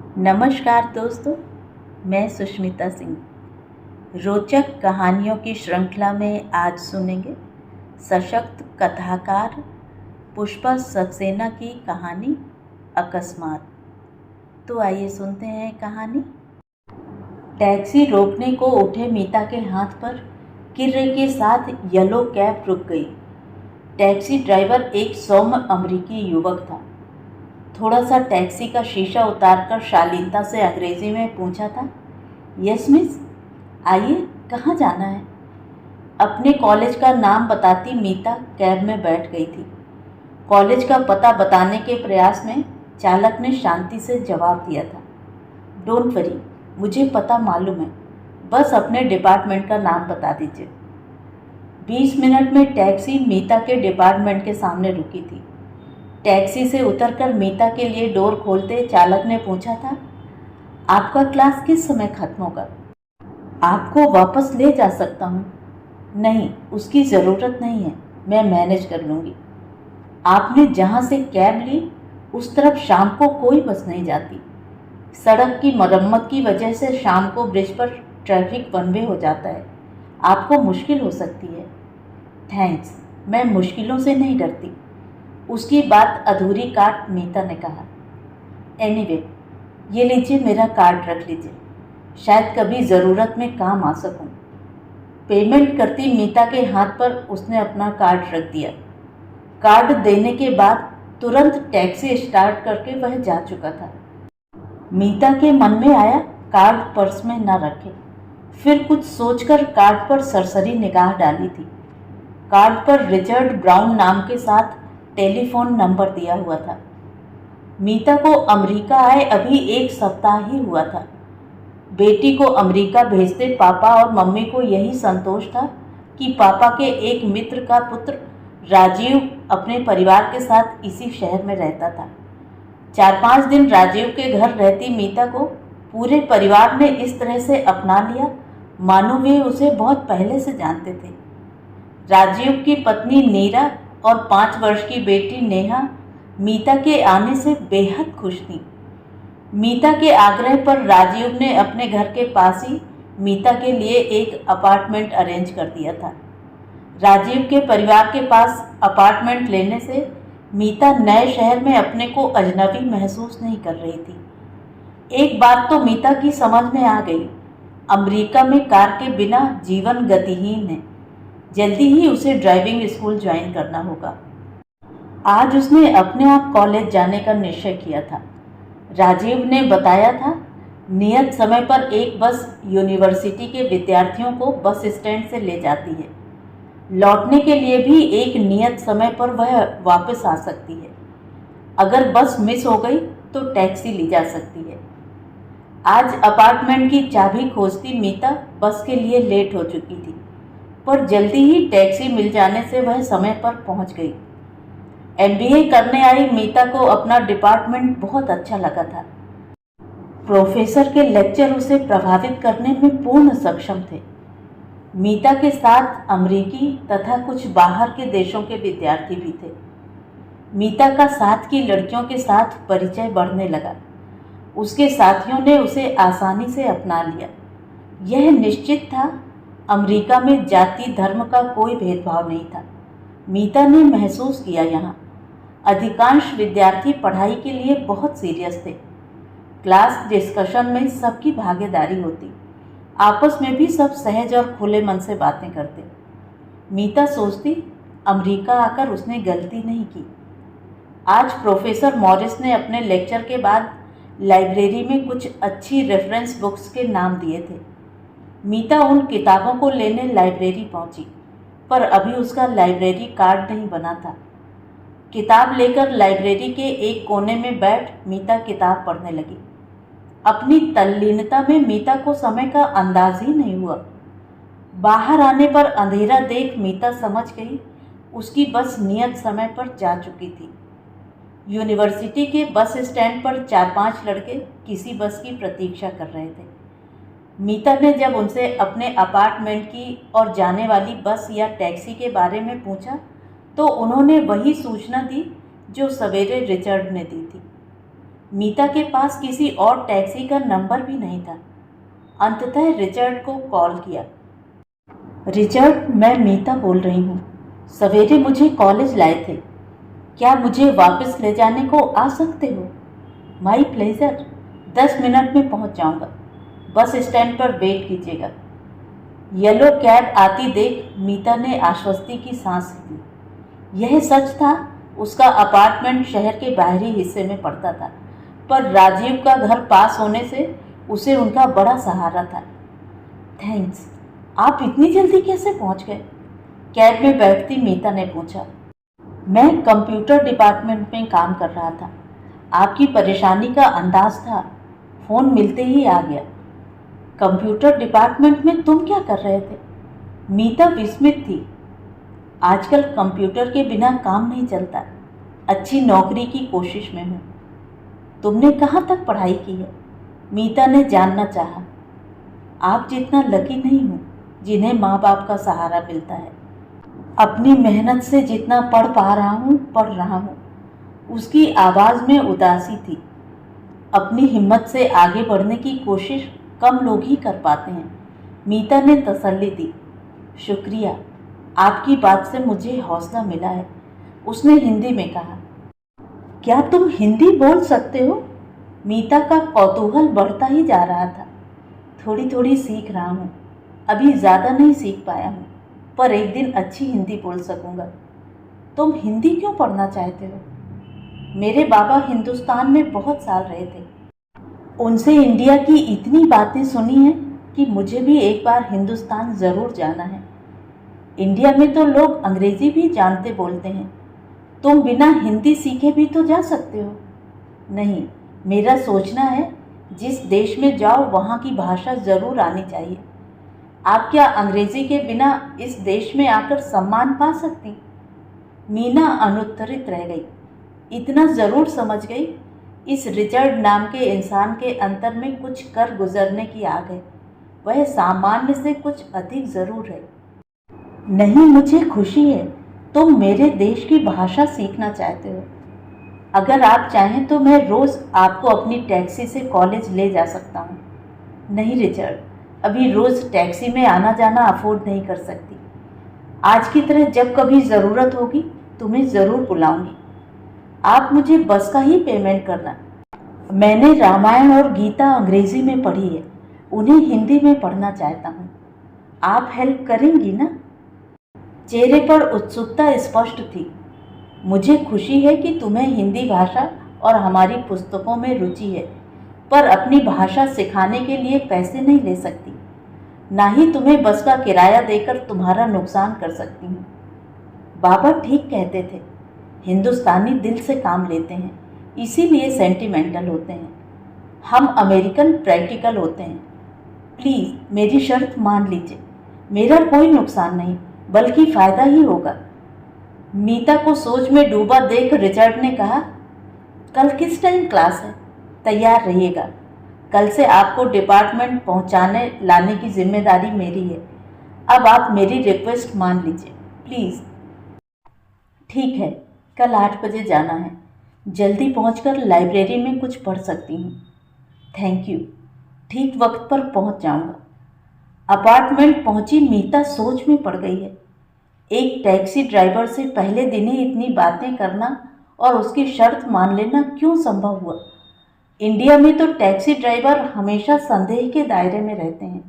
नमस्कार दोस्तों, मैं सुष्मिता सिंह। रोचक कहानियों की श्रृंखला में आज सुनेंगे सशक्त कथाकार पुष्पा सक्सेना की कहानी अकस्मात। तो आइए सुनते हैं कहानी। टैक्सी रोकने को उठे मीता के हाथ पर किर्रे के साथ येलो कैब रुक गई। टैक्सी ड्राइवर एक सौम्य अमेरिकी युवक था। थोड़ा सा टैक्सी का शीशा उतारकर शालीनता से अंग्रेजी में पूछा था, यस मिस, आइए, कहाँ जाना है? अपने कॉलेज का नाम बताती मीता कैब में बैठ गई थी। कॉलेज का पता बताने के प्रयास में चालक ने शांति से जवाब दिया था, डोंट वरी, मुझे पता मालूम है, बस अपने डिपार्टमेंट का नाम बता दीजिए। 20 मिनट में टैक्सी मीता के डिपार्टमेंट के सामने रुकी थी। टैक्सी से उतरकर मीता के लिए डोर खोलते चालक ने पूछा था, आपका क्लास किस समय खत्म होगा? आपको वापस ले जा सकता हूँ। नहीं, उसकी ज़रूरत नहीं है, मैं मैनेज कर लूँगी। आपने जहाँ से कैब ली उस तरफ शाम को कोई बस नहीं जाती। सड़क की मरम्मत की वजह से शाम को ब्रिज पर ट्रैफिक वन वे हो जाता है, आपको मुश्किल हो सकती है। थैंक्स, मैं मुश्किलों से नहीं डरती। उसकी बात अधूरी काट मीता ने कहा, एनीवे, ये लीजिए, मेरा कार्ड रख लीजिए, शायद कभी ज़रूरत में काम आ सकूं। पेमेंट करती मीता के हाथ पर उसने अपना कार्ड रख दिया। कार्ड देने के बाद तुरंत टैक्सी स्टार्ट करके वह जा चुका था। मीता के मन में आया कार्ड पर्स में न रखे। फिर कुछ सोचकर कार्ड पर सरसरी निगाह डाली थी। कार्ड पर रिचर्ड ब्राउन नाम के साथ टेलीफोन नंबर दिया हुआ था। मीता को अमेरिका आए अभी 1 सप्ताह ही हुआ था। बेटी को अमेरिका भेजते पापा और मम्मी को यही संतोष था कि पापा के एक मित्र का पुत्र राजीव अपने परिवार के साथ इसी शहर में रहता था। 4-5 दिन राजीव के घर रहती मीता को पूरे परिवार ने इस तरह से अपना लिया मानो वे उसे बहुत पहले से जानते थे। राजीव की पत्नी नीरा और 5 वर्ष की बेटी नेहा मीता के आने से बेहद खुश थी। मीता के आग्रह पर राजीव ने अपने घर के पास ही मीता के लिए एक अपार्टमेंट अरेंज कर दिया था। राजीव के परिवार के पास अपार्टमेंट लेने से मीता नए शहर में अपने को अजनबी महसूस नहीं कर रही थी। एक बात तो मीता की समझ में आ गई, अमेरिका में कार के बिना जीवन गतिहीन है। जल्दी ही उसे ड्राइविंग स्कूल ज्वाइन करना होगा। आज उसने अपने आप कॉलेज जाने का निश्चय किया था। राजीव ने बताया था, नियत समय पर एक बस यूनिवर्सिटी के विद्यार्थियों को बस स्टैंड से ले जाती है। लौटने के लिए भी एक नियत समय पर वह वापस आ सकती है। अगर बस मिस हो गई तो टैक्सी ली जा सकती है। आज अपार्टमेंट की चाबी खोजती मीता बस के लिए लेट हो चुकी थी, पर जल्दी ही टैक्सी मिल जाने से वह समय पर पहुंच गई। एमबीए करने आई मीता को अपना डिपार्टमेंट बहुत अच्छा लगा था। प्रोफेसर के लेक्चर उसे प्रभावित करने में पूर्ण सक्षम थे। मीता के साथ अमेरिकी तथा कुछ बाहर के देशों के विद्यार्थी भी थे। मीता का साथ की लड़कियों के साथ परिचय बढ़ने लगा। उसके साथियों ने उसे आसानी से अपना लिया। यह निश्चित था, अमेरिका में जाति धर्म का कोई भेदभाव नहीं था। मीता ने महसूस किया, यहाँ अधिकांश विद्यार्थी पढ़ाई के लिए बहुत सीरियस थे। क्लास डिस्कशन में सबकी भागीदारी होती, आपस में भी सब सहज और खुले मन से बातें करते। मीता सोचती, अमेरिका आकर उसने गलती नहीं की। आज प्रोफेसर मॉरिस ने अपने लेक्चर के बाद लाइब्रेरी में कुछ अच्छी रेफरेंस बुक्स के नाम दिए थे। मीता उन किताबों को लेने लाइब्रेरी पहुंची, पर अभी उसका लाइब्रेरी कार्ड नहीं बना था। किताब लेकर लाइब्रेरी के एक कोने में बैठ मीता किताब पढ़ने लगी। अपनी तल्लीनता में मीता को समय का अंदाज ही नहीं हुआ। बाहर आने पर अंधेरा देख मीता समझ गई उसकी बस नियत समय पर जा चुकी थी। यूनिवर्सिटी के बस स्टैंड पर 4-5 लड़के किसी बस की प्रतीक्षा कर रहे थे। मीता ने जब उनसे अपने अपार्टमेंट की और जाने वाली बस या टैक्सी के बारे में पूछा तो उन्होंने वही सूचना दी जो सवेरे रिचर्ड ने दी थी। मीता के पास किसी और टैक्सी का नंबर भी नहीं था। अंततः रिचर्ड को कॉल किया। रिचर्ड, मैं मीता बोल रही हूँ। सवेरे मुझे कॉलेज लाए थे। क्या मुझे वापस ले जाने को आ सकते हो? My pleasure. 10 मिनट में पहुँच जाऊँगा। बस स्टैंड पर वेट कीजिएगा। येलो कैब आती देख मीता ने आश्वस्ति की सांस ली। यह सच था, उसका अपार्टमेंट शहर के बाहरी हिस्से में पड़ता था, पर राजीव का घर पास होने से उसे उनका बड़ा सहारा था। थैंक्स। आप इतनी जल्दी कैसे पहुंच गए? कैब में बैठती मीता ने पूछा। मैं कंप्यूटर डिपार्टमेंट में काम कर रहा था। आपकी परेशानी का अंदाज था, फ़ोन मिलते ही आ गया। कंप्यूटर डिपार्टमेंट में तुम क्या कर रहे थे? मीता विस्मित थी। आजकल कंप्यूटर के बिना काम नहीं चलता। अच्छी नौकरी की कोशिश में हूँ। तुमने कहाँ तक पढ़ाई की है? मीता ने जानना चाहा। आप जितना लकी नहीं हूँ जिन्हें माँ बाप का सहारा मिलता है। अपनी मेहनत से जितना पढ़ रहा हूँ। उसकी आवाज़ में उदासी थी। अपनी हिम्मत से आगे बढ़ने की कोशिश कम लोग ही कर पाते हैं। मीता ने तसल्ली दी। शुक्रिया, आपकी बात से मुझे हौसला मिला है, उसने हिंदी में कहा। क्या तुम हिंदी बोल सकते हो? मीता का कौतूहल बढ़ता ही जा रहा था। थोड़ी थोड़ी सीख रहा हूँ। अभी ज़्यादा नहीं सीख पाया हूँ, पर एक दिन अच्छी हिंदी बोल सकूँगा। तुम हिंदी क्यों पढ़ना चाहते हो? मेरे बाबा हिंदुस्तान में बहुत साल रहे थे। उनसे इंडिया की इतनी बातें सुनी हैं कि मुझे भी एक बार हिंदुस्तान ज़रूर जाना है। इंडिया में तो लोग अंग्रेज़ी भी जानते बोलते हैं। तुम बिना हिंदी सीखे भी तो जा सकते हो। नहीं, मेरा सोचना है जिस देश में जाओ वहाँ की भाषा ज़रूर आनी चाहिए। आप क्या अंग्रेज़ी के बिना इस देश में आकर सम्मान पा सकती? मीना अनुत्तरित रह गई। इतना ज़रूर समझ गई, इस रिचर्ड नाम के इंसान के अंतर में कुछ कर गुजरने की आग है। वह सामान्य से कुछ अधिक ज़रूर है। नहीं, मुझे खुशी है तुम मेरे देश की भाषा सीखना चाहते हो। अगर आप चाहें तो मैं रोज़ आपको अपनी टैक्सी से कॉलेज ले जा सकता हूँ। नहीं रिचर्ड, अभी रोज़ टैक्सी में आना जाना अफोर्ड नहीं कर सकती। आज की तरह जब कभी ज़रूरत होगी तुम्हें ज़रूर बुलाऊंगी। आप मुझे बस का ही पेमेंट करना। मैंने रामायण और गीता अंग्रेज़ी में पढ़ी है, उन्हें हिंदी में पढ़ना चाहता हूँ। आप हेल्प करेंगी ना? चेहरे पर उत्सुकता स्पष्ट थी। मुझे खुशी है कि तुम्हें हिंदी भाषा और हमारी पुस्तकों में रुचि है, पर अपनी भाषा सिखाने के लिए पैसे नहीं ले सकती। ना ही तुम्हें बस का किराया देकर तुम्हारा नुकसान कर सकती हूँ। बाबा ठीक कहते थे, हिंदुस्तानी दिल से काम लेते हैं, इसीलिए सेंटिमेंटल होते हैं। हम अमेरिकन प्रैक्टिकल होते हैं। प्लीज़ मेरी शर्त मान लीजिए। मेरा कोई नुकसान नहीं, बल्कि फ़ायदा ही होगा। मीता को सोच में डूबा देख रिचर्ड ने कहा, कल किस टाइम क्लास है? तैयार रहिएगा। कल से आपको डिपार्टमेंट पहुंचाने लाने की जिम्मेदारी मेरी है। अब आप मेरी रिक्वेस्ट मान लीजिए प्लीज़। ठीक है, कल 8 बजे जाना है। जल्दी पहुंचकर लाइब्रेरी में कुछ पढ़ सकती हूँ। Thank you. ठीक वक्त पर पहुंच जाऊंगा। अपार्टमेंट पहुंची मीता सोच में पड़ गई है। एक टैक्सी ड्राइवर से पहले दिन ही इतनी बातें करना और उसकी शर्त मान लेना क्यों संभव हुआ? इंडिया में तो टैक्सी ड्राइवर हमेशा संदेह के दायरे में रहते हैं।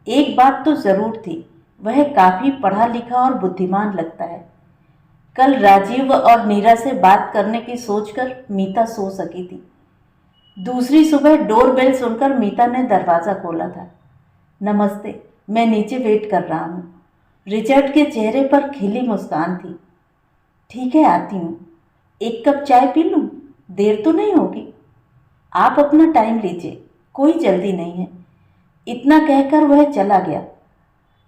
एक बात तो ज़रूर थी, वह काफ़ी पढ़ा लिखा और बुद्धिमान लगता है। कल राजीव और नीरा से बात करने की सोचकर मीता सो सकी थी। दूसरी सुबह डोरबेल सुनकर मीता ने दरवाज़ा खोला था। नमस्ते, मैं नीचे वेट कर रहा हूँ। रिचर्ड के चेहरे पर खिली मुस्कान थी। ठीक है, आती हूँ। एक कप चाय पी लूँ? देर तो नहीं होगी? आप अपना टाइम लीजिए, कोई जल्दी नहीं है। इतना कहकर वह चला गया।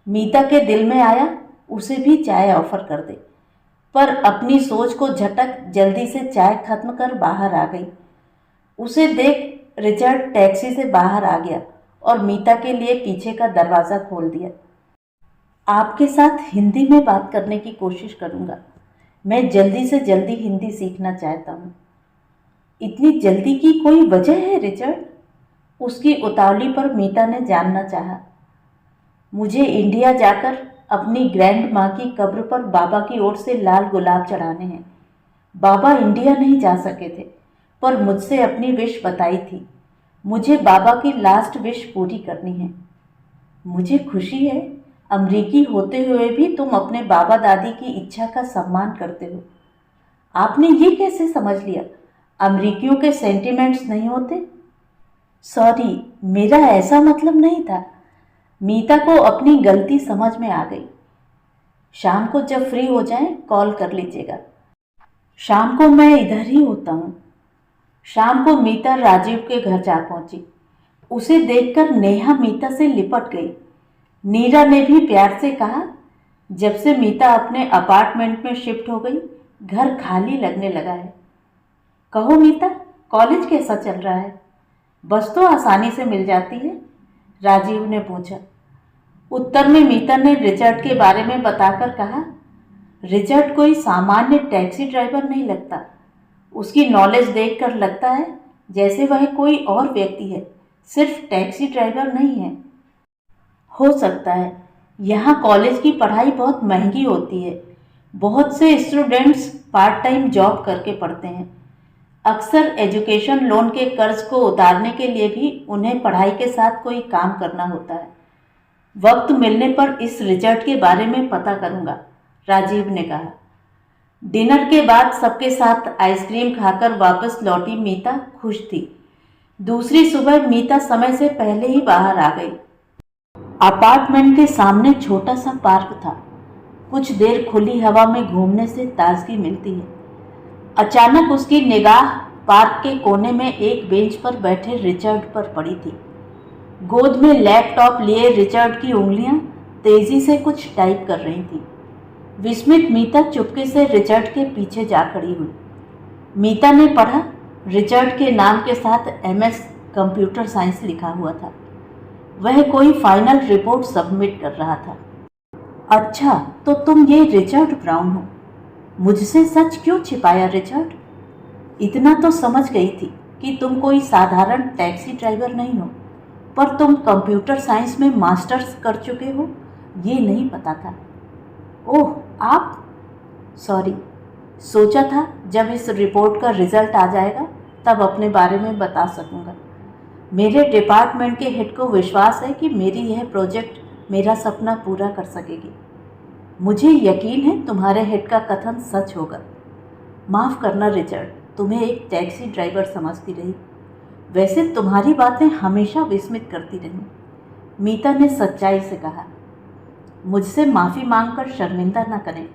मीता के दिल में आया उसे भी चाय ऑफर कर दे, पर अपनी सोच को झटक जल्दी से चाय खत्म कर बाहर आ गई। उसे देख रिचर्ड टैक्सी से बाहर आ गया और मीता के लिए पीछे का दरवाज़ा खोल दिया। आपके साथ हिंदी में बात करने की कोशिश करूँगा। मैं जल्दी से जल्दी हिंदी सीखना चाहता हूँ। इतनी जल्दी की कोई वजह है रिचर्ड? उसकी उतावली पर मीता ने जानना चाहा। मुझे इंडिया जाकर अपनी ग्रैंड माँ की कब्र पर बाबा की ओर से लाल गुलाब चढ़ाने हैं। बाबा इंडिया नहीं जा सके थे, पर मुझसे अपनी विश बताई थी। मुझे बाबा की लास्ट विश पूरी करनी है। मुझे खुशी है, अमरीकी होते हुए भी तुम अपने बाबा दादी की इच्छा का सम्मान करते हो। आपने ये कैसे समझ लिया? अमरीकियों के सेंटिमेंट्स नहीं होते? सॉरी, मेरा ऐसा मतलब नहीं था। मीता को अपनी गलती समझ में आ गई। शाम को जब फ्री हो जाएं, कॉल कर लीजिएगा। शाम को मैं इधर ही होता हूँ। शाम को मीता राजीव के घर जा पहुंची। उसे देखकर नेहा मीता से लिपट गई। नीरा ने भी प्यार से कहा। जब से मीता अपने अपार्टमेंट में शिफ्ट हो गई, घर खाली लगने लगा है। कहो मीता, कॉलेज कैसा चल रहा है? बस तो आसानी से मिल जाती है, राजीव ने पूछा। उत्तर में मीता ने रिचर्ड के बारे में बताकर कहा, रिचर्ड कोई सामान्य टैक्सी ड्राइवर नहीं लगता। उसकी नॉलेज देखकर लगता है जैसे वह कोई और व्यक्ति है, सिर्फ टैक्सी ड्राइवर नहीं है। हो सकता है। यहाँ कॉलेज की पढ़ाई बहुत महंगी होती है। बहुत से स्टूडेंट्स पार्ट टाइम जॉब करके पढ़ते हैं। अक्सर एजुकेशन लोन के कर्ज को उतारने के लिए भी उन्हें पढ़ाई के साथ कोई काम करना होता है। वक्त मिलने पर इस रिचर्ड के बारे में पता करूँगा, राजीव ने कहा। डिनर के बाद सबके साथ आइसक्रीम खाकर वापस लौटी मीता खुश थी। दूसरी सुबह मीता समय से पहले ही बाहर आ गई। अपार्टमेंट के सामने छोटा सा पार्क था। कुछ देर खुली हवा में घूमने से ताजगी मिलती है। अचानक उसकी निगाह पार्क के कोने में एक बेंच पर बैठे रिचर्ड पर पड़ी थी। गोद में लैपटॉप लिए रिचर्ड की उंगलियां तेजी से कुछ टाइप कर रही थी। विस्मित मीता चुपके से रिचर्ड के पीछे जा खड़ी हुई। मीता ने पढ़ा, रिचर्ड के नाम के साथ MS कंप्यूटर साइंस लिखा हुआ था। वह कोई फाइनल रिपोर्ट सबमिट कर रहा था। अच्छा, तो तुम ये रिचर्ड ब्राउन हो। मुझसे सच क्यों छिपाया रिचर्ड? इतना तो समझ गई थी कि तुम कोई साधारण टैक्सी ड्राइवर नहीं हो, पर तुम कंप्यूटर साइंस में मास्टर्स कर चुके हो, ये नहीं पता था। ओह, आप? सॉरी, सोचा था जब इस रिपोर्ट का रिजल्ट आ जाएगा तब अपने बारे में बता सकूंगा। मेरे डिपार्टमेंट के हेड को विश्वास है कि मेरी यह प्रोजेक्ट मेरा सपना पूरा कर सकेगी। मुझे यकीन है तुम्हारे हेड का कथन सच होगा। माफ़ करना रिचर्ड, तुम्हें एक टैक्सी ड्राइवर समझती रही। वैसे तुम्हारी बातें हमेशा विस्मित करती रहीं, मीता ने सच्चाई से कहा। मुझसे माफ़ी मांगकर शर्मिंदा न करें।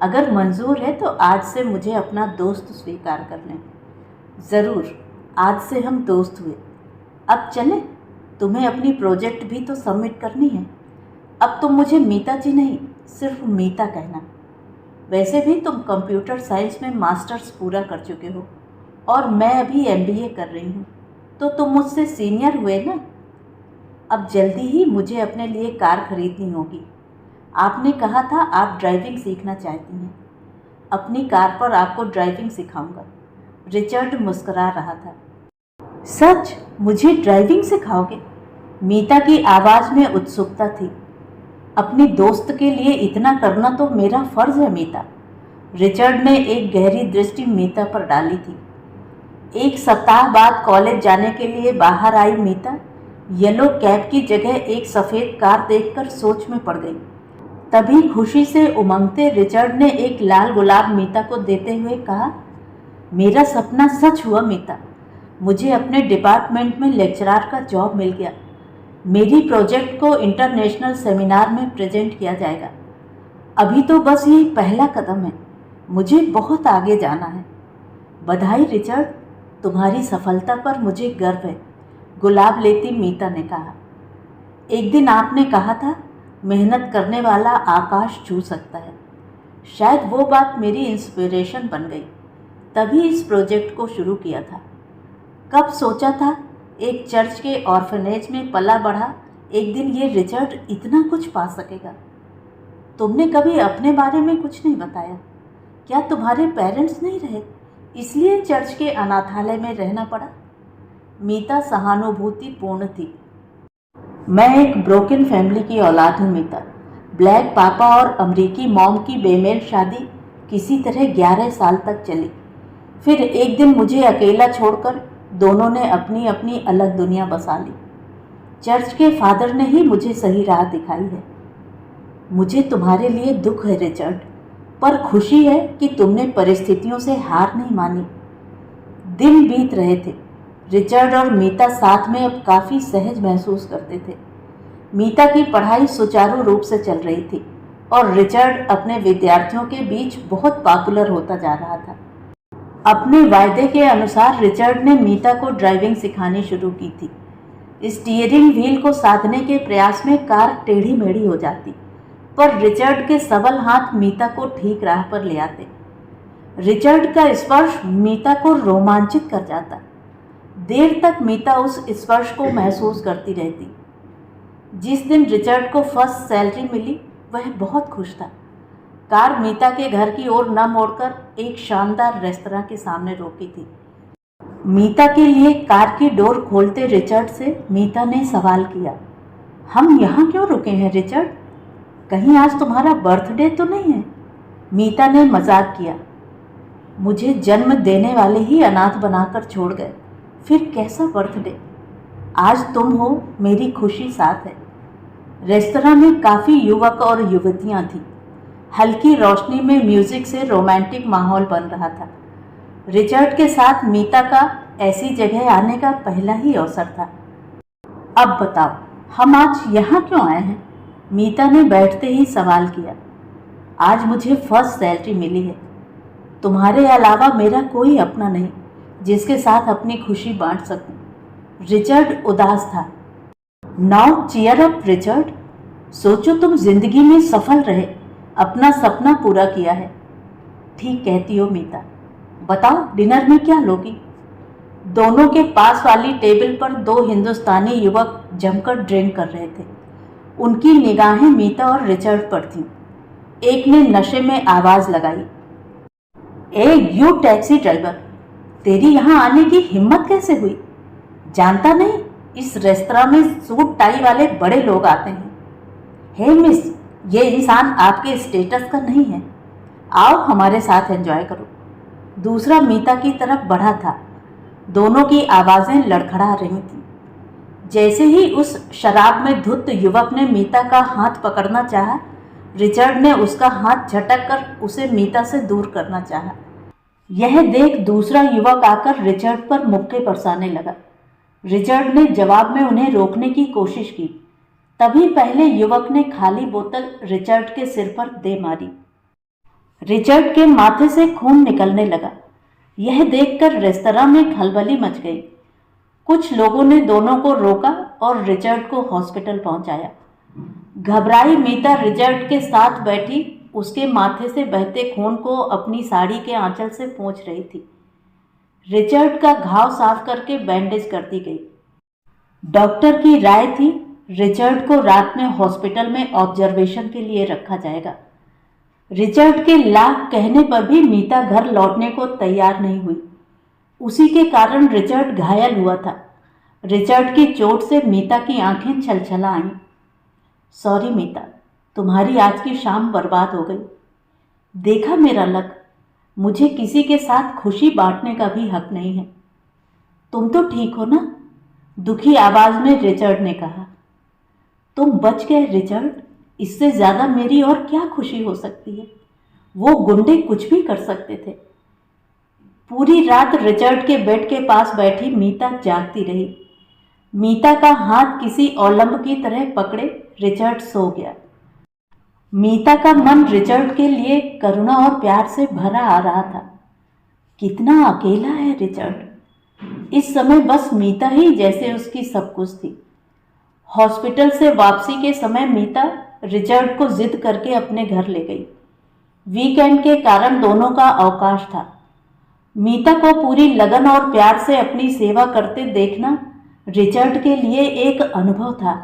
अगर मंजूर है तो आज से मुझे अपना दोस्त स्वीकार कर लें। ज़रूर, आज से हम दोस्त हुए। अब चलें, तुम्हें अपनी प्रोजेक्ट भी तो सबमिट करनी है। अब तुम मुझे मीता जी नहीं, सिर्फ मीता कहना। वैसे भी तुम कंप्यूटर साइंस में मास्टर्स पूरा कर चुके हो और मैं अभी MBA कर रही हूँ, तो तुम मुझसे सीनियर हुए ना। अब जल्दी ही मुझे अपने लिए कार खरीदनी होगी। आपने कहा था आप ड्राइविंग सीखना चाहती हैं। अपनी कार पर आपको ड्राइविंग सिखाऊंगा। रिचर्ड मुस्कुरा रहा था। सच? मुझे ड्राइविंग सिखाओगे? मीता की आवाज़ में उत्सुकता थी। अपनी दोस्त के लिए इतना करना तो मेरा फ़र्ज़ है मीता। रिचर्ड ने एक गहरी दृष्टि मीता पर डाली थी। एक सप्ताह बाद कॉलेज जाने के लिए बाहर आई मीता येलो कैब की जगह एक सफ़ेद कार देखकर सोच में पड़ गई। तभी खुशी से उमंगते रिचर्ड ने एक लाल गुलाब मीता को देते हुए कहा, मेरा सपना सच हुआ मीता। मुझे अपने डिपार्टमेंट में लेक्चरर का जॉब मिल गया। मेरी प्रोजेक्ट को इंटरनेशनल सेमिनार में प्रेजेंट किया जाएगा। अभी तो बस यही पहला कदम है, मुझे बहुत आगे जाना है। बधाई रिचर्ड, तुम्हारी सफलता पर मुझे गर्व है, गुलाब लेती मीता ने कहा। एक दिन आपने कहा था मेहनत करने वाला आकाश छू सकता है। शायद वो बात मेरी इंस्पिरेशन बन गई, तभी इस प्रोजेक्ट को शुरू किया था। कब सोचा था एक चर्च के ऑर्फनेज में पला बढ़ा एक दिन ये रिचर्ड इतना कुछ पा सकेगा। तुमने कभी अपने बारे में कुछ नहीं बताया। क्या तुम्हारे पेरेंट्स नहीं रहे? इसलिए चर्च के अनाथालय में रहना पड़ा। मीता सहानुभूति पूर्ण थी। मैं एक ब्रोकन फैमिली की औलाद हूँ मीता। ब्लैक पापा और अमेरिकी मॉम की बेमेल शादी किसी तरह 11 साल तक चली। फिर एक दिन मुझे अकेला छोड़कर दोनों ने अपनी अपनी अलग दुनिया बसा ली। चर्च के फादर ने ही मुझे सही राह दिखाई है। मुझे तुम्हारे लिए दुख है रिचर्ड, पर खुशी है कि तुमने परिस्थितियों से हार नहीं मानी। दिन बीत रहे थे। रिचर्ड और मीता साथ में अब काफ़ी सहज महसूस करते थे। मीता की पढ़ाई सुचारू रूप से चल रही थी और रिचर्ड अपने विद्यार्थियों के बीच बहुत पॉपुलर होता जा रहा था। अपने वायदे के अनुसार रिचर्ड ने मीता को ड्राइविंग सिखानी शुरू की थी। स्टीयरिंग व्हील को साधने के प्रयास में कार टेढ़ी मेढ़ी हो जाती, पर रिचर्ड के सबल हाथ मीता को ठीक राह पर ले आते। रिचर्ड का स्पर्श मीता को रोमांचित कर जाता। देर तक मीता उस स्पर्श को महसूस करती रहती। जिस दिन रिचर्ड को फर्स्ट सैलरी मिली वह बहुत खुश था। कार मीता के घर की ओर न मोड़कर एक शानदार रेस्तरां के सामने रोकी थी। मीता के लिए कार की डोर खोलते रिचर्ड से मीता ने सवाल किया, हम यहाँ क्यों रुके हैं रिचर्ड? कहीं आज तुम्हारा बर्थडे तो नहीं है? मीता ने मजाक किया। मुझे जन्म देने वाले ही अनाथ बनाकर छोड़ गए, फिर कैसा बर्थडे? आज तुम हो, मेरी खुशी साथ है। रेस्तरां में काफ़ी युवक और युवतियां थीं। हल्की रोशनी में म्यूजिक से रोमांटिक माहौल बन रहा था। रिचर्ड के साथ मीता का ऐसी जगह आने का पहला ही अवसर था। अब बताओ, हम आज यहाँ क्यों आए हैं? मीता ने बैठते ही सवाल किया। आज मुझे फर्स्ट सैलरी मिली है। तुम्हारे अलावा मेरा कोई अपना नहीं जिसके साथ अपनी खुशी बांट सकूं। रिचर्ड उदास था। Now cheer up Richard. सोचो तुम जिंदगी में सफल रहे, अपना सपना पूरा किया है। ठीक कहती हो मीता। बताओ डिनर में क्या लोगी? दोनों के पास वाली टेबल पर 2 हिंदुस्तानी युवक जमकर ड्रिंक कर रहे थे। उनकी निगाहें मीता और रिचर्ड पर थीं। एक ने नशे में आवाज़ लगाई, ए यू टैक्सी ड्राइवर, तेरी यहाँ आने की हिम्मत कैसे हुई? जानता नहीं इस रेस्तरां में सूट टाई वाले बड़े लोग आते हैं। हे मिस, ये इंसान आपके स्टेटस का नहीं है। आओ हमारे साथ एंजॉय करो। दूसरा मीता की तरफ बढ़ा था। दोनों की आवाज़ें लड़खड़ा रही थीं। जैसे ही उस शराब में धुत युवक ने मीता का हाथ पकड़ना चाहा, रिचर्ड ने उसका हाथ झटक कर उसे मीता से दूर करना चाहा। यह देख दूसरा युवक आकर रिचर्ड पर मुक्के बरसाने लगा। रिचर्ड ने जवाब में उन्हें रोकने की कोशिश की। तभी पहले युवक ने खाली बोतल रिचर्ड के सिर पर दे मारी। रिचर्ड के माथे से खून निकलने लगा। यह देखकर रेस्तरां में खलबली मच गई। कुछ लोगों ने दोनों को रोका और रिचर्ड को हॉस्पिटल पहुंचाया। घबराई मीता रिचर्ड के साथ बैठी उसके माथे से बहते खून को अपनी साड़ी के आंचल से पोंछ रही थी। रिचर्ड का घाव साफ करके बैंडेज करती गई। डॉक्टर की राय थी रिचर्ड को रात में हॉस्पिटल में ऑब्जर्वेशन के लिए रखा जाएगा। रिचर्ड के लाख कहने पर भी मीता घर लौटने को तैयार नहीं हुई। उसी के कारण रिचर्ड घायल हुआ था। रिचर्ड की चोट से मीता की आंखें छलछला आईं। सॉरी मीता, तुम्हारी आज की शाम बर्बाद हो गई। देखा मेरा लक, मुझे किसी के साथ खुशी बांटने का भी हक नहीं है। तुम तो ठीक हो ना? दुखी आवाज में रिचर्ड ने कहा। तुम बच गए रिचर्ड, इससे ज़्यादा मेरी और क्या खुशी हो सकती है। वो गुंडे कुछ भी कर सकते थे। पूरी रात रिचर्ड के बेड के पास बैठी मीता जागती रही। मीता का हाथ किसी ओलंब की तरह पकड़े रिचर्ड सो गया। मीता का मन रिचर्ड के लिए करुणा और प्यार से भरा आ रहा था। कितना अकेला है रिचर्ड। इस समय बस मीता ही जैसे उसकी सब कुछ थी। हॉस्पिटल से वापसी के समय मीता रिचर्ड को जिद करके अपने घर ले गई। वीकेंड के कारण दोनों का अवकाश था। मीता को पूरी लगन और प्यार से अपनी सेवा करते देखना रिचर्ड के लिए एक अनुभव था।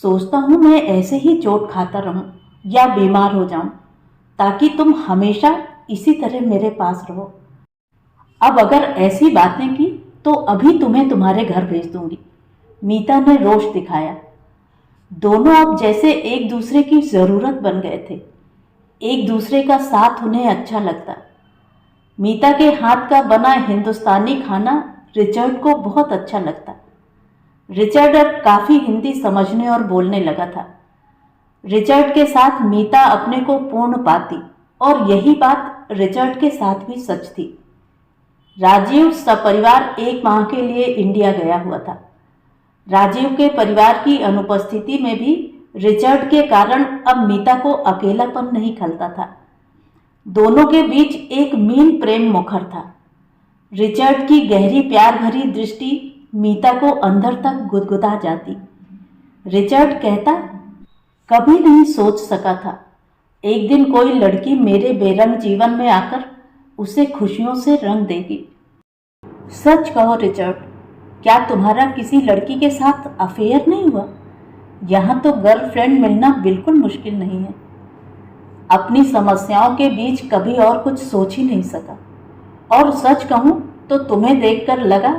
सोचता हूँ मैं ऐसे ही चोट खाता रहूं या बीमार हो जाऊं, ताकि तुम हमेशा इसी तरह मेरे पास रहो। अब अगर ऐसी बातें की तो अभी तुम्हें तुम्हारे घर भेज दूंगी, मीता ने रोष दिखाया। दोनों अब जैसे एक दूसरे की जरूरत बन गए थे। एक दूसरे का साथ उन्हें अच्छा लगता। मीता के हाथ का बना हिंदुस्तानी खाना रिचर्ड को बहुत अच्छा लगता। रिचर्ड अब काफी हिंदी समझने और बोलने लगा था। रिचर्ड के साथ मीता अपने को पूर्ण पाती और यही बात रिचर्ड के साथ भी सच थी। राजीव सपरिवार 1 माह के लिए इंडिया गया हुआ था। राजीव के परिवार की अनुपस्थिति में भी रिचर्ड के कारण अब मीता को अकेलापन नहीं खलता था। दोनों के बीच एक मीन प्रेम मुखर था। रिचर्ड की गहरी प्यार भरी दृष्टि मीता को अंदर तक गुदगुदा जाती। रिचर्ड कहता, कभी नहीं सोच सका था एक दिन कोई लड़की मेरे बेरंग जीवन में आकर उसे खुशियों से रंग देगी। सच कहो रिचर्ड, क्या तुम्हारा किसी लड़की के साथ अफेयर नहीं हुआ? यहाँ तो गर्लफ्रेंड मिलना बिल्कुल मुश्किल नहीं है। अपनी समस्याओं के बीच कभी और कुछ सोच ही नहीं सका। और सच कहूँ तो तुम्हें देखकर लगा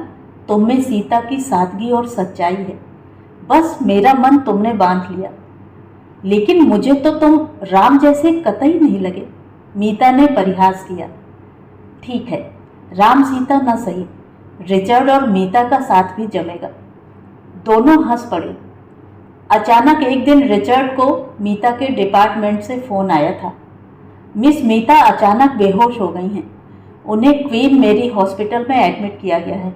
तुम में सीता की सादगी और सच्चाई है। बस मेरा मन तुमने बांध लिया। लेकिन मुझे तो तुम राम जैसे कतई नहीं लगे, मीता ने परिहास किया। ठीक है, राम सीता न सही, रिचर्ड और मीता का साथ भी जमेगा। दोनों हंस पड़े। अचानक एक दिन रिचर्ड को मीता के डिपार्टमेंट से फोन आया था। मिस मीता अचानक बेहोश हो गई हैं। उन्हें क्वीन मेरी हॉस्पिटल में एडमिट किया गया है।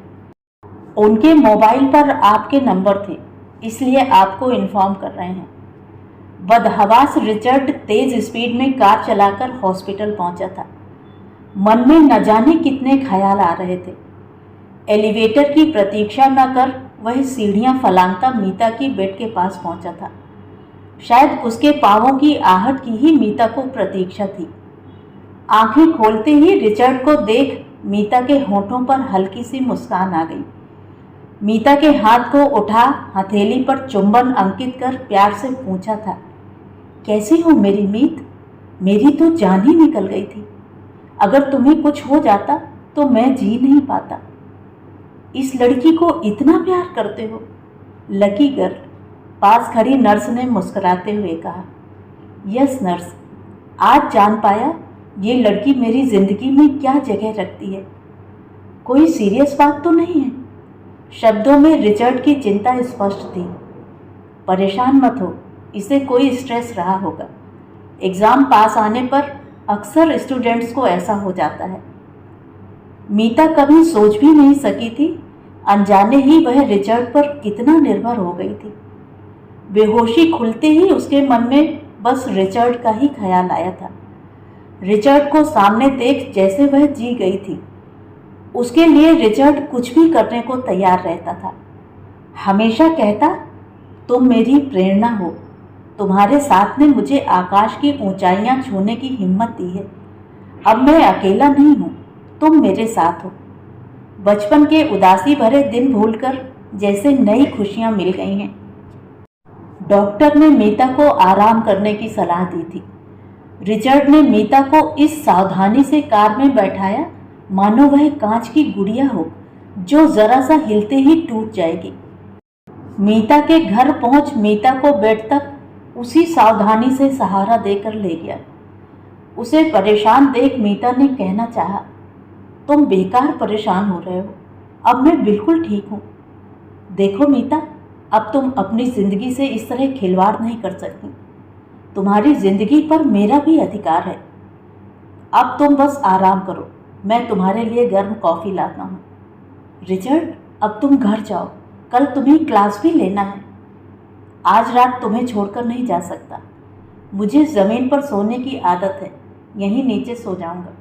उनके मोबाइल पर आपके नंबर थे, इसलिए आपको इन्फॉर्म कर रहे हैं। बदहवास रिचर्ड तेज स्पीड में कार चलाकर हॉस्पिटल पहुंचा था। मन में न जाने कितने ख्याल आ रहे थे। एलिवेटर की प्रतीक्षा न कर वह सीढ़ियां फलांगता मीता की बेड के पास पहुंचा था। शायद उसके पांवों की आहट की ही मीता को प्रतीक्षा थी। आंखें खोलते ही रिचर्ड को देख मीता के होठों पर हल्की सी मुस्कान आ गई। मीता के हाथ को उठा हथेली पर चुंबन अंकित कर प्यार से पूछा था, कैसी हो मेरी मीत? मेरी तो जान ही निकल गई थी। अगर तुम्हें कुछ हो जाता तो मैं जी नहीं पाता। इस लड़की को इतना प्यार करते हो? लकी गर्ल, पास खड़ी नर्स ने मुस्कुराते हुए कहा। यस नर्स, आज जान पाया ये लड़की मेरी जिंदगी में क्या जगह रखती है। कोई सीरियस बात तो नहीं है? शब्दों में रिचर्ड की चिंता स्पष्ट थी। परेशान मत हो, इसे कोई स्ट्रेस रहा होगा। एग्ज़ाम पास आने पर अक्सर स्टूडेंट्स को ऐसा हो जाता है। मीता कभी सोच भी नहीं सकी थी अनजाने ही वह रिचर्ड पर कितना निर्भर हो गई थी। बेहोशी खुलते ही उसके मन में बस रिचर्ड का ही ख्याल आया था। रिचर्ड को सामने देख जैसे वह जी गई थी। उसके लिए रिचर्ड कुछ भी करने को तैयार रहता था। हमेशा कहता, तुम मेरी प्रेरणा हो, तुम्हारे साथ ने मुझे आकाश की ऊंचाइयां छूने की हिम्मत दी है। अब मैं अकेला नहीं हूँ, तुम मेरे साथ हो। बचपन के उदासी भरे दिन भूलकर जैसे नई खुशियां मिल गई हैं। डॉक्टर ने मीता को आराम करने की सलाह दी थी। रिचर्ड ने मीता को इस सावधानी से कार में बैठाया मानो वह कांच की गुड़िया हो जो जरा सा हिलते ही टूट जाएगी। मीता के घर पहुंच मीता को बेड तक उसी सावधानी से सहारा देकर ले गया। उसे परेशान देख मीता ने कहना चाहा, तुम बेकार परेशान हो रहे हो, अब मैं बिल्कुल ठीक हूँ। देखो मीता, अब तुम अपनी ज़िंदगी से इस तरह खिलवाड़ नहीं कर सकती। तुम्हारी ज़िंदगी पर मेरा भी अधिकार है। अब तुम बस आराम करो, मैं तुम्हारे लिए गर्म कॉफ़ी लाता हूँ। रिचर्ड, अब तुम घर जाओ, कल तुम्हें क्लास भी लेना है। आज रात तुम्हें छोड़कर नहीं जा सकता। मुझे ज़मीन पर सोने की आदत है, यहीं नीचे सो जाऊंगा।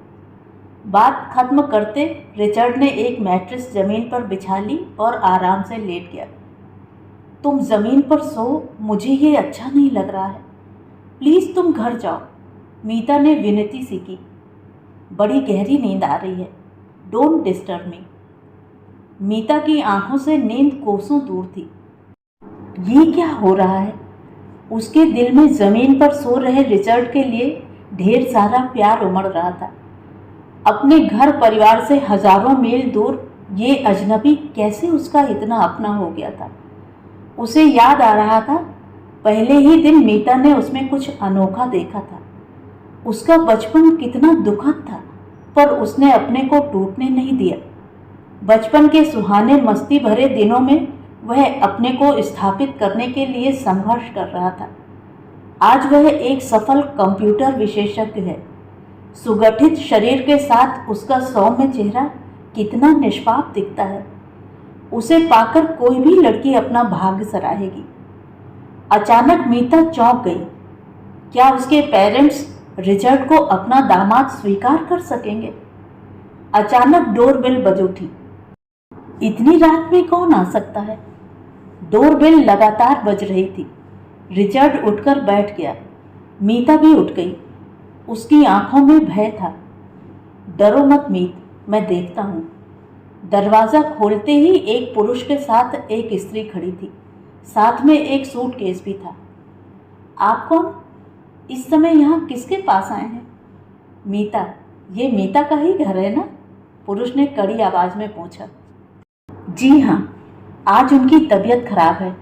बात खत्म करते रिचर्ड ने एक मैट्रेस ज़मीन पर बिछा ली और आराम से लेट गया। तुम ज़मीन पर सो, मुझे ये अच्छा नहीं लग रहा है। प्लीज़ तुम घर जाओ, मीता ने विनती सी की। बड़ी गहरी नींद आ रही है, डोंट डिस्टर्ब मी। मीता की आंखों से नींद कोसों दूर थी। ये क्या हो रहा है? उसके दिल में ज़मीन पर सो रहे रिचर्ड के लिए ढेर सारा प्यार उमड़ रहा था। अपने घर परिवार से हजारों मील दूर ये अजनबी कैसे उसका इतना अपना हो गया था। उसे याद आ रहा था, पहले ही दिन मीता ने उसमें कुछ अनोखा देखा था। उसका बचपन कितना दुखद था, पर उसने अपने को टूटने नहीं दिया। बचपन के सुहाने मस्ती भरे दिनों में वह अपने को स्थापित करने के लिए संघर्ष कर रहा था। आज वह एक सफल कंप्यूटर विशेषज्ञ है। सुगठित शरीर के साथ उसका सौम्य चेहरा कितना निष्पाप दिखता है। उसे पाकर कोई भी लड़की अपना भाग्य सराहेगी। अचानक मीता चौंक गई। क्या उसके पेरेंट्स रिचर्ड को अपना दामाद स्वीकार कर सकेंगे? अचानक डोरबेल बज उठी। इतनी रात में कौन आ सकता है? डोरबेल लगातार बज रही थी। रिचर्ड उठकर बैठ गया। मीता भी उठ गई। उसकी आंखों में भय था। डरो मत मीत, मैं देखता हूँ। दरवाज़ा खोलते ही एक पुरुष के साथ एक स्त्री खड़ी थी। साथ में एक सूटकेस भी था। आप कौन? इस समय यहाँ किसके पास आए हैं? मीता, ये मीता का ही घर है ना? पुरुष ने कड़ी आवाज़ में पूछा। जी हाँ, आज उनकी तबीयत खराब है।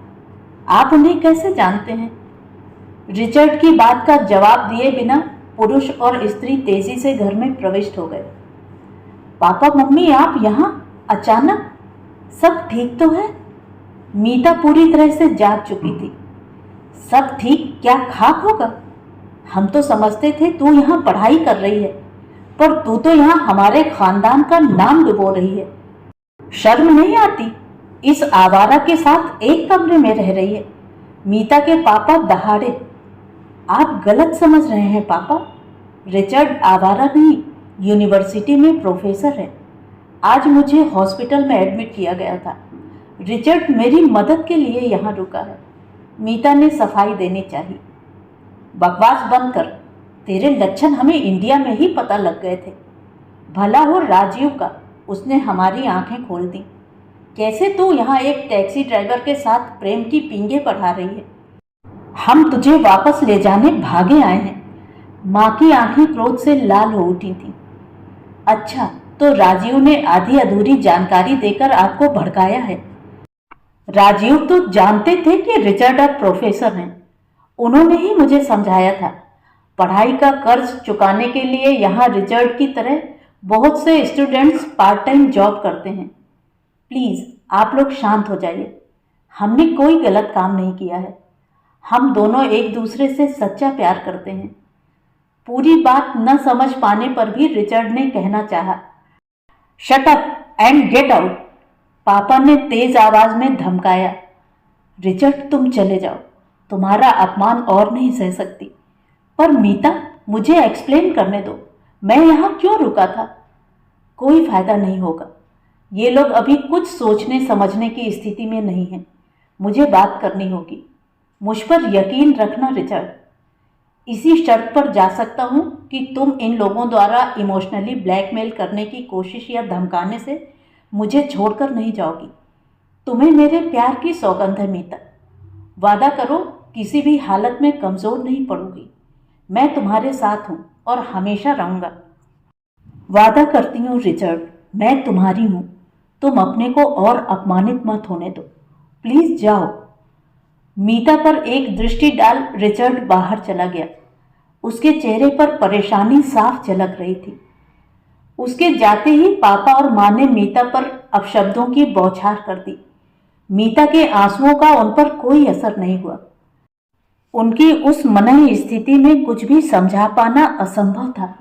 आप उन्हें कैसे जानते हैं? रिचर्ड की बात का जवाब दिए बिना पुरुष और स्त्री तेजी से घर में प्रविष्ट हो गए। पापा मम्मी, आप यहाँ अचानक? सब ठीक तो है? मीता पूरी तरह से जाग चुकी थी। सब ठीक क्या खाक होगा? हम तो समझते थे तू यहाँ पढ़ाई कर रही है, पर तू तो यहाँ हमारे खानदान का नाम डुबो रही है। शर्म नहीं आती? इस आवारा के साथ एक कमरे में रह रही है। मीता के पापा दहाड़े। आप गलत समझ रहे हैं पापा। रिचर्ड आवारा नहीं, यूनिवर्सिटी में प्रोफेसर है। आज मुझे हॉस्पिटल में एडमिट किया गया था। रिचर्ड मेरी मदद के लिए यहाँ रुका है। मीता ने सफाई देनी चाहिए। बकवास बंद कर। तेरे लक्षण हमें इंडिया में ही पता लग गए थे। भला हो राजीव का, उसने हमारी आंखें खोल दी। कैसे तू यहाँ एक टैक्सी ड्राइवर के साथ प्रेम की पींगे बढ़ा रही है? हम तुझे वापस ले जाने भागे आए हैं। माँ की आंखें क्रोध से लाल हो उठी थीं। अच्छा, तो राजीव ने आधी अधूरी जानकारी देकर आपको भड़काया है। राजीव तो जानते थे कि रिचर्ड अब प्रोफेसर हैं। उन्होंने ही मुझे समझाया था। पढ़ाई का कर्ज चुकाने के लिए यहाँ रिचर्ड की तरह बहुत से स्टूडेंट्स पार्ट टाइम जॉब करते हैं। प्लीज़ आप लोग शांत हो जाइए। हमने कोई गलत काम नहीं किया है। हम दोनों एक दूसरे से सच्चा प्यार करते हैं। पूरी बात न समझ पाने पर भी रिचर्ड ने कहना चाहा। Shut up and get out, पापा ने तेज आवाज में धमकाया। रिचर्ड तुम चले जाओ, तुम्हारा अपमान और नहीं सह सकती। पर मीता, मुझे एक्सप्लेन करने दो, मैं यहाँ क्यों रुका था? कोई फायदा नहीं होगा। ये लोग अभी कुछ सोचने समझने की स्थिति में नहीं हैं। मुझे बात करनी होगी। मुझ पर यकीन रखना रिचर्ड। इसी शर्त पर जा सकता हूँ कि तुम इन लोगों द्वारा इमोशनली ब्लैकमेल करने की कोशिश या धमकाने से मुझे छोड़कर नहीं जाओगी। तुम्हें मेरे प्यार की सौगंध है मीता। वादा करो किसी भी हालत में कमज़ोर नहीं पड़ूगी। मैं तुम्हारे साथ हूँ और हमेशा रहूँगा। वादा करती हूँ रिचर्ड, मैं तुम्हारी हूँ। तुम अपने को और अपमानित मत होने दो। प्लीज़ जाओ। मीता पर एक दृष्टि डाल रिचर्ड बाहर चला गया। उसके चेहरे पर परेशानी साफ झलक रही थी। उसके जाते ही पापा और माँ ने मीता पर अपशब्दों की बौछार कर दी। मीता के आंसुओं का उन पर कोई असर नहीं हुआ। उनकी उस मनही स्थिति में कुछ भी समझा पाना असंभव था।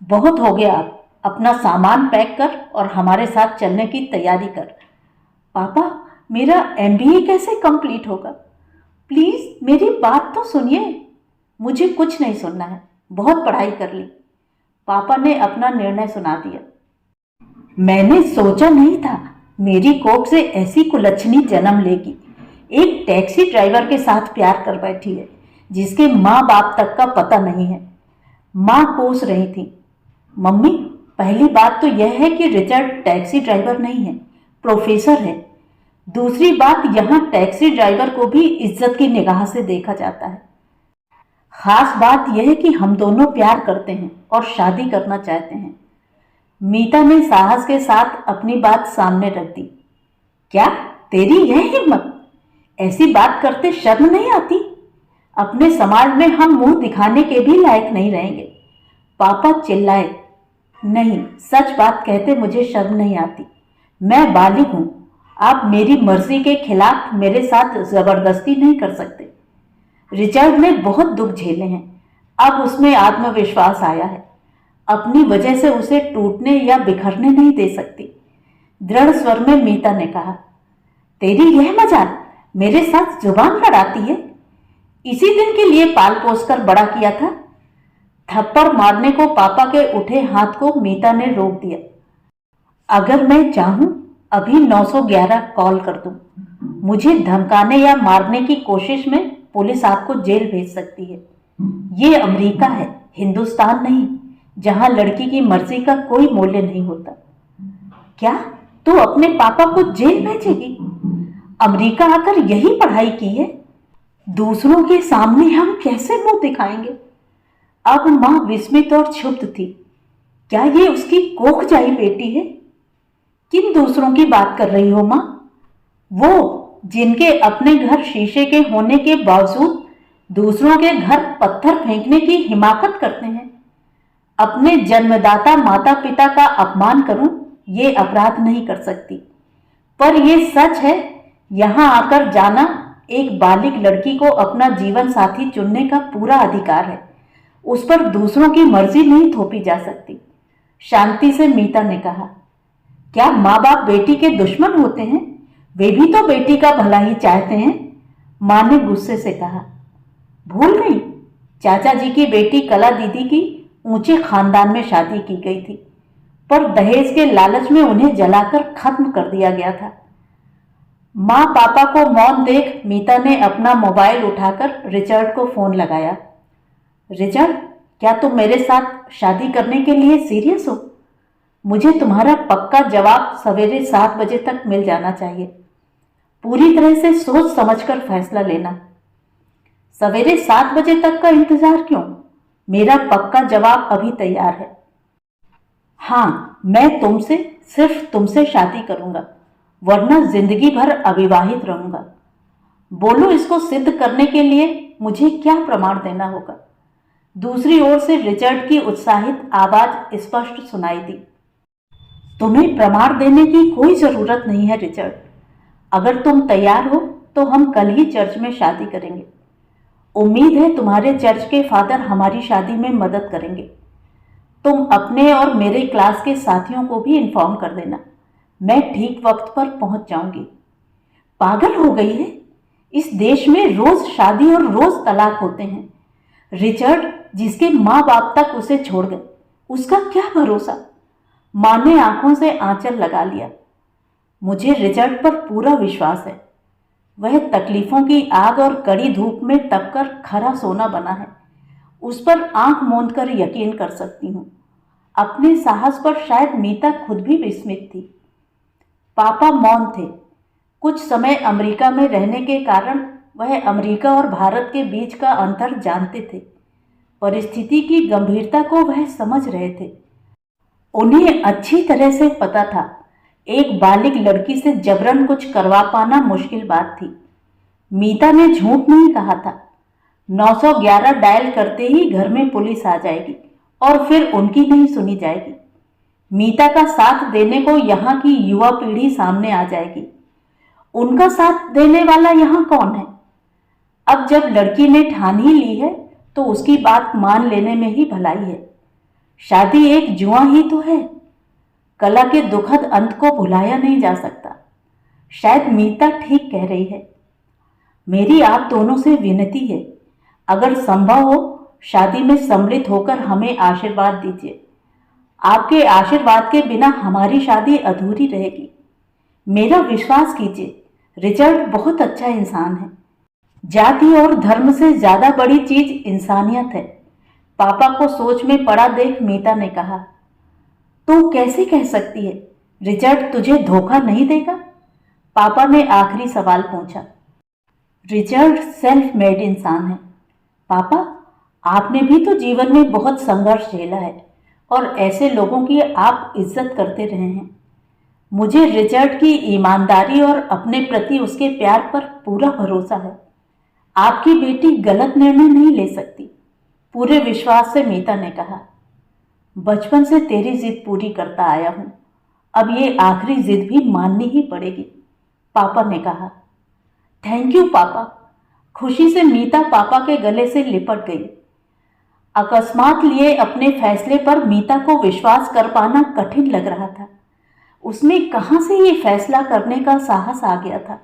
बहुत हो गया, अपना सामान पैक कर और हमारे साथ चलने की तैयारी कर। पापा, मेरा एमबीए कैसे कंप्लीट होगा? प्लीज़ मेरी बात तो सुनिए। मुझे कुछ नहीं सुनना है, बहुत पढ़ाई कर ली। पापा ने अपना निर्णय सुना दिया। मैंने सोचा नहीं था मेरी कोख से ऐसी कुलच्छनी जन्म लेगी। एक टैक्सी ड्राइवर के साथ प्यार कर बैठी है जिसके माँ बाप तक का पता नहीं है। माँ कोस रही थी। मम्मी, पहली बात तो यह है कि रिचर्ड टैक्सी ड्राइवर नहीं है, प्रोफेसर है। दूसरी बात, यहाँ टैक्सी ड्राइवर को भी इज्जत की निगाह से देखा जाता है। खास बात यह है कि हम दोनों प्यार करते हैं और शादी करना चाहते हैं। मीता ने साहस के साथ अपनी बात सामने रख दी। क्या तेरी यह हिम्मत? ऐसी बात करते शर्म नहीं आती? अपने समाज में हम मुंह दिखाने के भी लायक नहीं रहेंगे। पापा चिल्लाए। नहीं, सच बात कहते मुझे शर्म नहीं आती। मैं बालिग हूं। आप मेरी मर्जी के खिलाफ मेरे साथ जबरदस्ती नहीं कर सकते। रिचर्ड ने बहुत दुख झेले हैं। अब उसमें आत्मविश्वास आया है। अपनी वजह से उसे टूटने या बिखरने नहीं दे सकती। दृढ़ स्वर में मीता ने कहा, तेरी यह मजाल मेरे साथ जुबान लड़ाती है? इसी दिन के लिए पाल पोस कर बड़ा किया था। थप्पड़ मारने को पापा के उठे हाथ को मीता ने रोक दिया। अगर मैं चाहूं अभी 911 कॉल कर दूं। मुझे धमकाने या मारने की कोशिश में पुलिस आपको जेल भेज सकती है। ये अमेरिका है, हिंदुस्तान नहीं, जहां लड़की की मर्जी का कोई मूल्य नहीं होता। क्या तू अपने पापा को जेल भेजेगी? अमेरिका आकर यही पढ़ाई की है? दूसरों के सामने हम कैसे मुंह दिखाएंगे? अब मां विस्मित और क्षुब्ध थी। क्या ये उसकी कोख जाई बेटी है? किन दूसरों की बात कर रही हो मां? वो जिनके अपने घर शीशे के होने के बावजूद दूसरों के घर पत्थर फेंकने की हिमाकत करते हैं। अपने जन्मदाता माता पिता का अपमान करूं ये अपराध नहीं कर सकती, पर यह सच है, यहां आकर जाना एक बालिग लड़की को अपना जीवन साथी चुनने का पूरा अधिकार है। उस पर दूसरों की मर्जी नहीं थोपी जा सकती। शांति से मीता ने कहा, क्या माँ बाप बेटी के दुश्मन होते हैं? वे भी तो बेटी का भला ही चाहते हैं। मां ने गुस्से से कहा। भूल गई, चाचा जी की बेटी कला दीदी की ऊंचे खानदान में शादी की गई थी, पर दहेज के लालच में उन्हें जलाकर खत्म कर दिया गया था। मां पापा को मौन देख मीता ने अपना मोबाइल उठाकर रिचर्ड को फोन लगाया। रिचर्ड, क्या तुम मेरे साथ शादी करने के लिए सीरियस हो? मुझे तुम्हारा पक्का जवाब सवेरे 7 बजे तक मिल जाना चाहिए। पूरी तरह से सोच समझकर फैसला लेना। सवेरे 7 बजे तक का इंतजार क्यों? मेरा पक्का जवाब अभी तैयार है। हाँ, मैं तुमसे, सिर्फ तुमसे शादी करूंगा, वरना जिंदगी भर अविवाहित रहूंगा। बोलो, इसको सिद्ध करने के लिए मुझे क्या प्रमाण देना होगा? दूसरी ओर से रिचर्ड की उत्साहित आवाज स्पष्ट सुनाई दी। तुम्हें प्रमाण देने की कोई जरूरत नहीं है रिचर्ड। अगर तुम तैयार हो तो हम कल ही चर्च में शादी करेंगे। उम्मीद है तुम्हारे चर्च के फादर हमारी शादी में मदद करेंगे। तुम अपने और मेरे क्लास के साथियों को भी इन्फॉर्म कर देना। मैं ठीक वक्त पर पहुंच जाऊंगी। पागल हो गई है? इस देश में रोज शादी और रोज तलाक होते हैं। रिचर्ड जिसके माँ बाप तक उसे छोड़ गए, उसका क्या भरोसा? मां ने आंखों से आंचल लगा लिया। मुझे रिचर्ड पर पूरा विश्वास है। वह तकलीफों की आग और कड़ी धूप में तपकर खरा सोना बना है। उस पर आंख मूंद कर यकीन कर सकती हूँ। अपने साहस पर शायद मीता खुद भी विस्मित थी। पापा मौन थे। कुछ समय अमेरिका में रहने के कारण वह अमेरिका और भारत के बीच का अंतर जानते थे। परिस्थिति की गंभीरता को वह समझ रहे थे। उन्हें अच्छी तरह से पता था, एक बालिग लड़की से जबरन कुछ करवा पाना मुश्किल बात थी। मीता ने झूठ नहीं कहा था। 911 डायल करते ही घर में पुलिस आ जाएगी और फिर उनकी नहीं सुनी जाएगी। मीता का साथ देने को यहाँ की युवा पीढ़ी सामने आ जाएगी। उनका साथ देने वाला यहाँ कौन है? अब जब लड़की ने ठान ही ली है तो उसकी बात मान लेने में ही भलाई है। शादी एक जुआ ही तो है। कला के दुखद अंत को भुलाया नहीं जा सकता। शायद मीता ठीक कह रही है। मेरी आप दोनों से विनती है, अगर संभव हो शादी में सम्मिलित होकर हमें आशीर्वाद दीजिए। आपके आशीर्वाद के बिना हमारी शादी अधूरी रहेगी। मेरा विश्वास कीजिए, रिचर्ड बहुत अच्छा इंसान है। जाति और धर्म से ज्यादा बड़ी चीज इंसानियत है। पापा को सोच में पड़ा देख मीता ने कहा, तू कैसे कह सकती है? रिचर्ड तुझे धोखा नहीं देगा? पापा ने आखिरी सवाल पूछा। रिचर्ड सेल्फ मेड इंसान है। पापा, आपने भी तो जीवन में बहुत संघर्ष झेला है। और ऐसे लोगों की आप इज्जत करते रहे हैं। मुझे रिचर्ड की ईमानदारी और अपने प्रति उसके प्यार पर पूरा भरोसा है। आपकी बेटी गलत निर्णय नहीं ले सकती, पूरे विश्वास से मीता ने कहा। बचपन से तेरी जिद पूरी करता आया हूं, अब ये आखिरी जिद भी माननी ही पड़ेगी, पापा ने कहा। थैंक यू पापा। खुशी से मीता पापा के गले से लिपट गई। अकस्मात लिए अपने फैसले पर मीता को विश्वास कर पाना कठिन लग रहा था। उसमें कहां से ये फैसला करने का साहस आ गया था?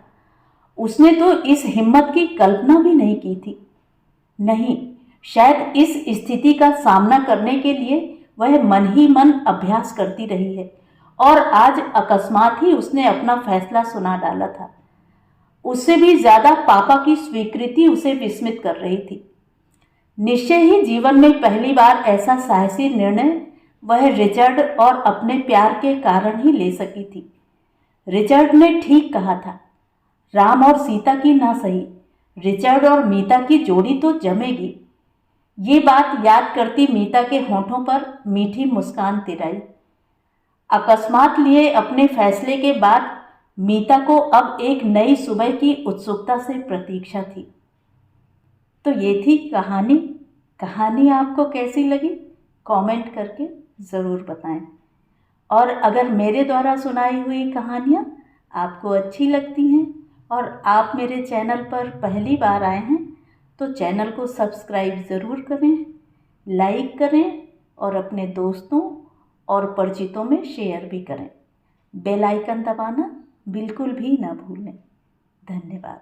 उसने तो इस हिम्मत की कल्पना भी नहीं की थी। नहीं, शायद इस स्थिति का सामना करने के लिए वह मन ही मन अभ्यास करती रही है और आज अकस्मात ही उसने अपना फैसला सुना डाला था। उससे भी ज्यादा पापा की स्वीकृति उसे विस्मित कर रही थी। निश्चय ही जीवन में पहली बार ऐसा साहसी निर्णय वह रिचर्ड और अपने प्यार के कारण ही ले सकी थी। रिचर्ड ने ठीक कहा था, राम और सीता की ना सही, रिचर्ड और मीता की जोड़ी तो जमेगी। ये बात याद करती मीता के होठों पर मीठी मुस्कान तिराई। अकस्मात लिए अपने फैसले के बाद मीता को अब एक नई सुबह की उत्सुकता से प्रतीक्षा थी। तो ये थी कहानी। कहानी आपको कैसी लगी कमेंट करके ज़रूर बताएं। और अगर मेरे द्वारा सुनाई हुई कहानियाँ आपको अच्छी लगती हैं और आप मेरे चैनल पर पहली बार आए हैं तो चैनल को सब्सक्राइब ज़रूर करें, लाइक करें और अपने दोस्तों और परिचितों में शेयर भी करें। बेल आइकन दबाना बिल्कुल भी ना भूलें। धन्यवाद।